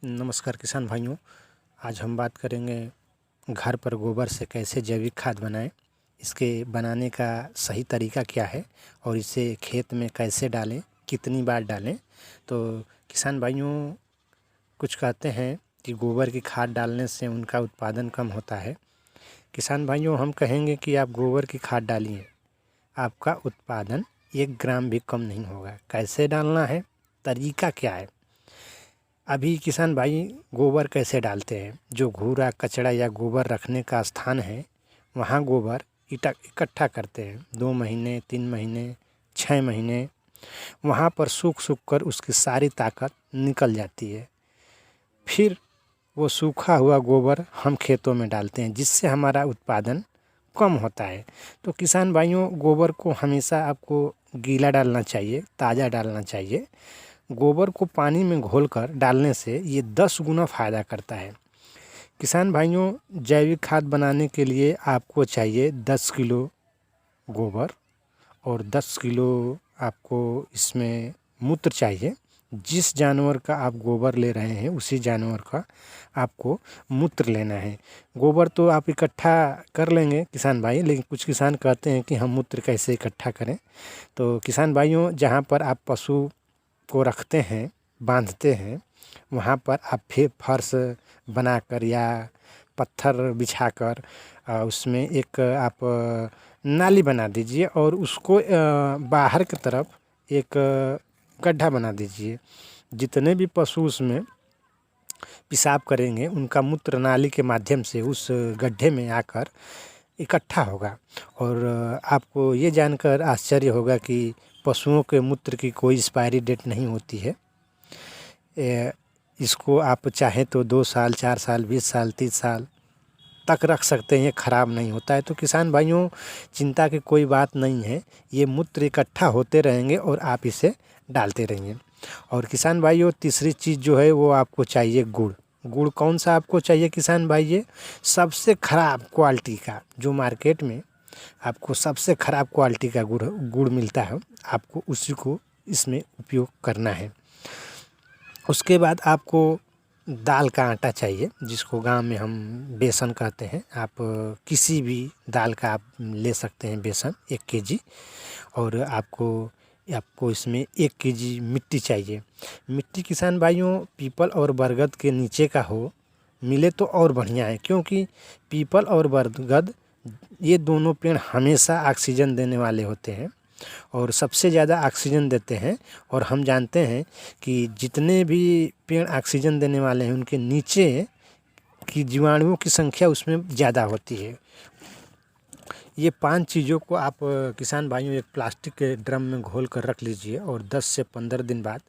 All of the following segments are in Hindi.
नमस्कार किसान भाइयों। आज हम बात करेंगे घर पर गोबर से कैसे जैविक खाद बनाएं, इसके बनाने का सही तरीका क्या है और इसे खेत में कैसे डालें, कितनी बार डालें। तो किसान भाइयों, कुछ कहते हैं कि गोबर की खाद डालने से उनका उत्पादन कम होता है। किसान भाइयों, हम कहेंगे कि आप गोबर की खाद डालिए, आपका उत्पादन 1 ग्राम भी कम नहीं होगा। कैसे डालना है, तरीका क्या है? अभी किसान भाई गोबर कैसे डालते हैं, जो घूरा कचरा या गोबर रखने का स्थान है वहाँ गोबर इकट्ठा करते हैं। 2 महीने 3 महीने 6 महीने वहाँ पर सूख कर उसकी सारी ताकत निकल जाती है। फिर वो सूखा हुआ गोबर हम खेतों में डालते हैं, जिससे हमारा उत्पादन कम होता है। तो किसान भाइयों, गोबर को हमेशा आपको गीला डालना चाहिए, ताज़ा डालना चाहिए। गोबर को पानी में घोलकर डालने से ये 10 गुना फ़ायदा करता है। किसान भाइयों, जैविक खाद बनाने के लिए आपको चाहिए 10 किलो गोबर और 10 किलो आपको इसमें मूत्र चाहिए। जिस जानवर का आप गोबर ले रहे हैं उसी जानवर का आपको मूत्र लेना है। गोबर तो आप इकट्ठा कर लेंगे किसान भाई, लेकिन कुछ किसान कहते हैं कि हम मूत्र कैसे इकट्ठा करें। तो किसान भाइयों, जहाँ पर आप पशु को रखते हैं, बांधते हैं, वहाँ पर आप फिर फर्श बनाकर या पत्थर बिछाकर उसमें एक आप नाली बना दीजिए और उसको बाहर की तरफ एक गड्ढा बना दीजिए। जितने भी पशु उसमें पेशाब करेंगे उनका मूत्र नाली के माध्यम से उस गड्ढे में आकर इकट्ठा होगा। और आपको ये जानकर आश्चर्य होगा कि पशुओं के मूत्र की कोई एक्सपायरी डेट नहीं होती है। इसको आप चाहें तो 2 साल 4 साल 20 साल 30 साल तक रख सकते हैं, ये ख़राब नहीं होता है। तो किसान भाइयों, चिंता की कोई बात नहीं है, ये मूत्र इकट्ठा होते रहेंगे और आप इसे डालते रहेंगे। और किसान भाइयों, तीसरी चीज़ जो है वो आपको चाहिए गुड़। गुड़ कौन सा आपको चाहिए किसान भाई? ये सबसे ख़राब क्वालिटी का, जो मार्केट में आपको सबसे ख़राब क्वालिटी का गुड़ मिलता है, आपको उसी को इसमें उपयोग करना है। उसके बाद आपको दाल का आटा चाहिए, जिसको गांव में हम बेसन कहते हैं। आप किसी भी दाल का आप ले सकते हैं बेसन, 1 केजी। और आपको इसमें 1 केजी मिट्टी चाहिए। मिट्टी किसान भाइयों, पीपल और बरगद के नीचे का हो, मिले तो और बढ़िया है, क्योंकि पीपल और बरगद ये दोनों पेड़ हमेशा ऑक्सीजन देने वाले होते हैं और सबसे ज़्यादा ऑक्सीजन देते हैं। और हम जानते हैं कि जितने भी पेड़ ऑक्सीजन देने वाले हैं उनके नीचे की जीवाणुओं की संख्या उसमें ज़्यादा होती है। ये 5 चीज़ों को आप किसान भाइयों एक प्लास्टिक के ड्रम में घोल कर रख लीजिए और 10 से 15 दिन बाद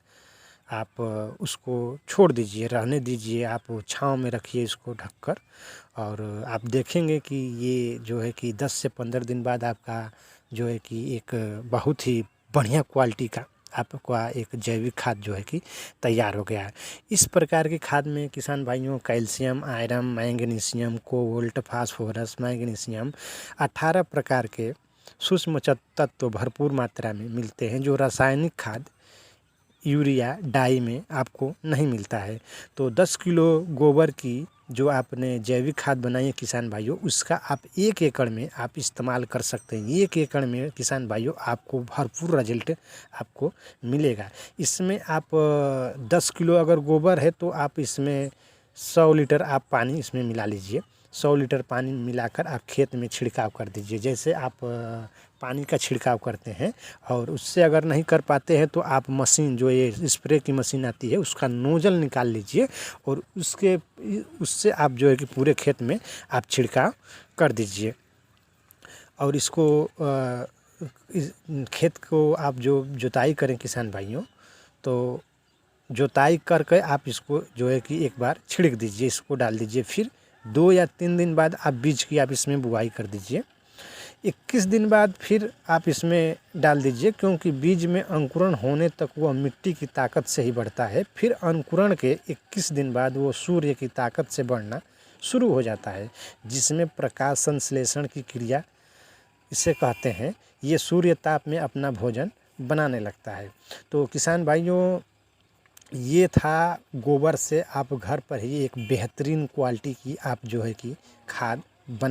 आप उसको छोड़ दीजिए, रहने दीजिए। आप छाँव में रखिए इसको ढककर, और आप देखेंगे कि ये जो है कि 10 से 15 दिन बाद आपका जो है कि एक बहुत ही बढ़िया क्वालिटी का आपका एक जैविक खाद जो है कि तैयार हो गया है। इस प्रकार की खाद में किसान भाइयों calcium, iron, magnesium, cobalt, phosphorus, magnesium 18 प्रकार के सूक्ष्म तत्व भरपूर मात्रा में मिलते हैं, जो रासायनिक खाद यूरिया डाई में आपको नहीं मिलता है। तो 10 किलो गोबर की जो आपने जैविक खाद बनाई है किसान भाइयों, उसका आप 1 एकड़ में आप इस्तेमाल कर सकते हैं। 1 एकड़ में किसान भाइयों आपको भरपूर रिजल्ट आपको मिलेगा। इसमें आप 10 किलो अगर गोबर है तो आप इसमें 100 लीटर आप पानी इसमें मिला लीजिए। 100 लीटर पानी मिलाकर आप खेत में छिड़काव कर दीजिए। जैसे आप पानी का छिड़काव करते हैं, और उससे अगर नहीं कर पाते हैं तो आप मशीन, जो ये स्प्रे की मशीन आती है, उसका नोजल निकाल लीजिए और उससे आप जो है कि पूरे खेत में आप छिड़काव कर दीजिए। और इसको इस खेत को आप जो जुताई करें किसान भाइयों, तो जुताई करके आप इसको जो है कि एक बार छिड़क दीजिए, इसको डाल दीजिए। फिर 2 या 3 दिन बाद आप बीज की आप इसमें बुआई कर दीजिए। 21 दिन बाद फिर आप इसमें डाल दीजिए, क्योंकि बीज में अंकुरण होने तक वह मिट्टी की ताकत से ही बढ़ता है। फिर अंकुरण के 21 दिन बाद वो सूर्य की ताकत से बढ़ना शुरू हो जाता है, जिसमें प्रकाश संश्लेषण की क्रिया इसे कहते हैं। ये सूर्य ताप में अपना भोजन बनाने लगता है। तो किसान भाइयों, ये था गोबर से आप घर पर ही एक बेहतरीन क्वालिटी की आप जो है कि खाद बना